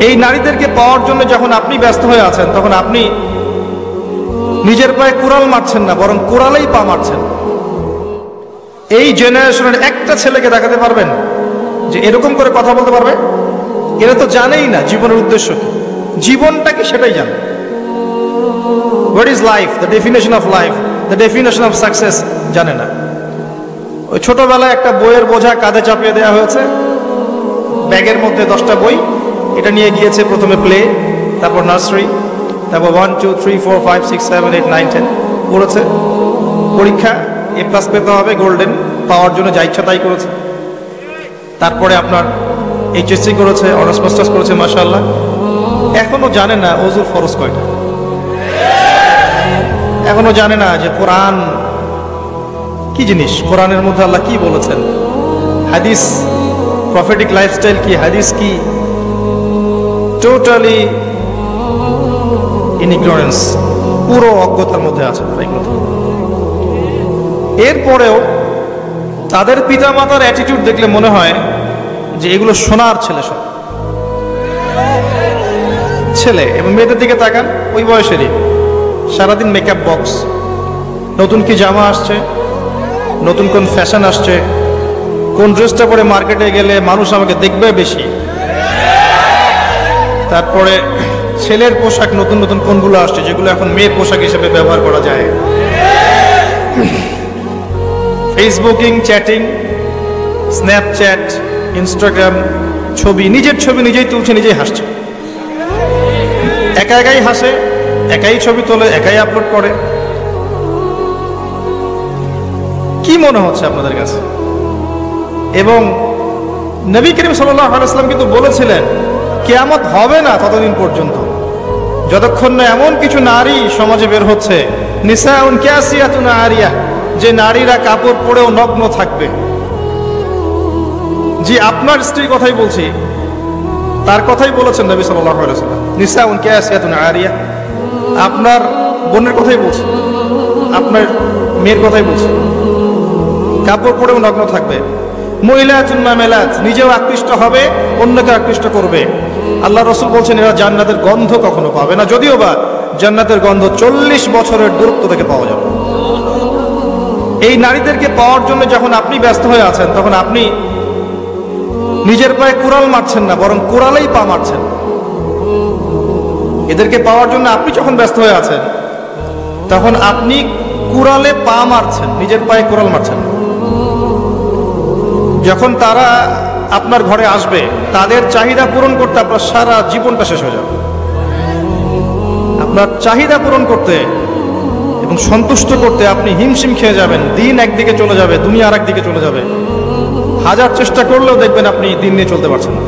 এই নারীদেরকে পাওয়ার জন্য যখন আপনি ব্যস্ত হয়ে আছেন, তখন আপনি নিজের পায়ে কুড়াল মারছেন না, বরং কুড়ালেই পা মারছেন। এই জেনারেশনের একটা ছেলেকে দেখাতে পারবেন যে এরকম করে কথা বলতে পারবে? এরা তো জানেই না জীবনের উদ্দেশ্য কি, জীবনটা কি সেটাই জানে। What is life, the definition of life, the definition of success জানে না। ওই ছোটবেলায় একটা বইয়ের বোঝা কাঁধে চাপিয়ে দেওয়া হয়েছে, ব্যাগের মধ্যে 10টা বই, এটা নিয়ে গিয়েছে প্রথমে প্লে, তারপর নার্সারি, তারপর 1 2 3 4 5 6 7 8 9 10 পড়েছে। পরীক্ষা A+ পেতে হবে, গোল্ডেন পাওয়ার জন্য যা ইচ্ছা তাই করেছে। তারপরে আপনার HSC করেছে, অনার্স মাস্টার্স করেছে, মাশাআল্লাহ। এখনো জানে না ওযুর ফরজ কয়টা, এখনো জানে না যে কোরআন কি জিনিস, কোরআনের মধ্যে আল্লাহ কি বলেছেন, হাদিস প্রফেটিক লাইফস্টাইল কি, হাদিস কি, টোটালি ইন ইগনোরেন্স, পুরো অজ্ঞতার মধ্যে আছে তারা এগুলো। এরপরেও তাদের পিতামাতার অ্যাটিটিউড দেখলে মনে হয় যে এগুলো সোনার ছেলে, সব ছেলে। এবং মেয়েদের দিকে তাকান, ওই বয়সেরই সারাদিন মেকআপ বক্স, নতুন কি জামা আসছে, নতুন কোন ফ্যাশন আসছে, কোন ড্রেসটা পরে মার্কেটে গেলে মানুষ আমাকে দেখবে বেশি, তারপরে ছেলের পোশাক নতুন নতুন কোনগুলো আসছে যেগুলো এখন মেয়ের পোশাক হিসেবে ব্যবহার করা যায়, ফেসবুকিং, চ্যাটিং, স্ন্যাপচ্যাট, ইনস্টাগ্রাম, ছবি, নিজের ছবি নিজেই তুলছে, নিজেই হাসছে, একা একাই হাসে, একাই ছবি তোলে, একাই আপলোড করে। কি মনে হচ্ছে আপনাদের কাছে? এবং নবী করিম সাল্লাল্লাহু আলাইহি ওয়াসাল্লাম কিন্তু বলেছিলেন কিয়ামত হবে না ততদিন পর্যন্ত যতক্ষণ না এমন কিছু নারী সমাজে বের হচ্ছে, নিসাউন কাসিয়াতুন আরিয়া, যে নারীরা কাপড় পরেও নগ্ন থাকবে। জি, আপনার স্ত্রীর কথাই বলছি, তার কথাই বলেছেন নবী সাল্লাল্লাহু আলাইহি ওয়াসাল্লাম, নিসাউন কাসিয়াতুন আরিয়া। আপনার বোনের কথাই বলছি, আপনার মেয়ের কথাই বলছি, কাপড় পরেও নগ্ন থাকবে। মহিলাতুন মামেলাত, নিজেও আকৃষ্ট হবে, অন্যকে আকৃষ্ট করবে। আল্লাহ রাসূল বলছেন এরা জান্নাতের গন্ধ কখনো পাবে না, যদিও বা জান্নাতের গন্ধ 40 বছরের দূরত্ব থেকে পাওয়া যাবে। এই নারীদেরকে পাওয়ার জন্য যখন আপনি ব্যস্ত হয়ে আছেন, তখন আপনি নিজের পায়ে কুড়াল মারছেন না, বরং কুড়ালেই পা মারছেন। এদেরকে পাওয়ার জন্য আপনি যখন ব্যস্ত হয়ে আছেন, তখন আপনি কুড়ালে পা মারছেন, নিজের পায়ে কুড়াল মারছেন। যখন তারা আপনার ঘরে আসবে, তাদের চাহিদা পূরণ করতে আপনার সারা জীবনটা শেষ হয়ে যাবে। আপনার চাহিদা পূরণ করতে এবং সন্তুষ্ট করতে আপনি হিমশিম খেয়ে যাবেন, দিন একদিকে চলে যাবে, দুনিয়া আর একদিকে চলে যাবে। হাজার চেষ্টা করলেও দেখবেন আপনি দিন নিয়ে চলতে পারছেন না।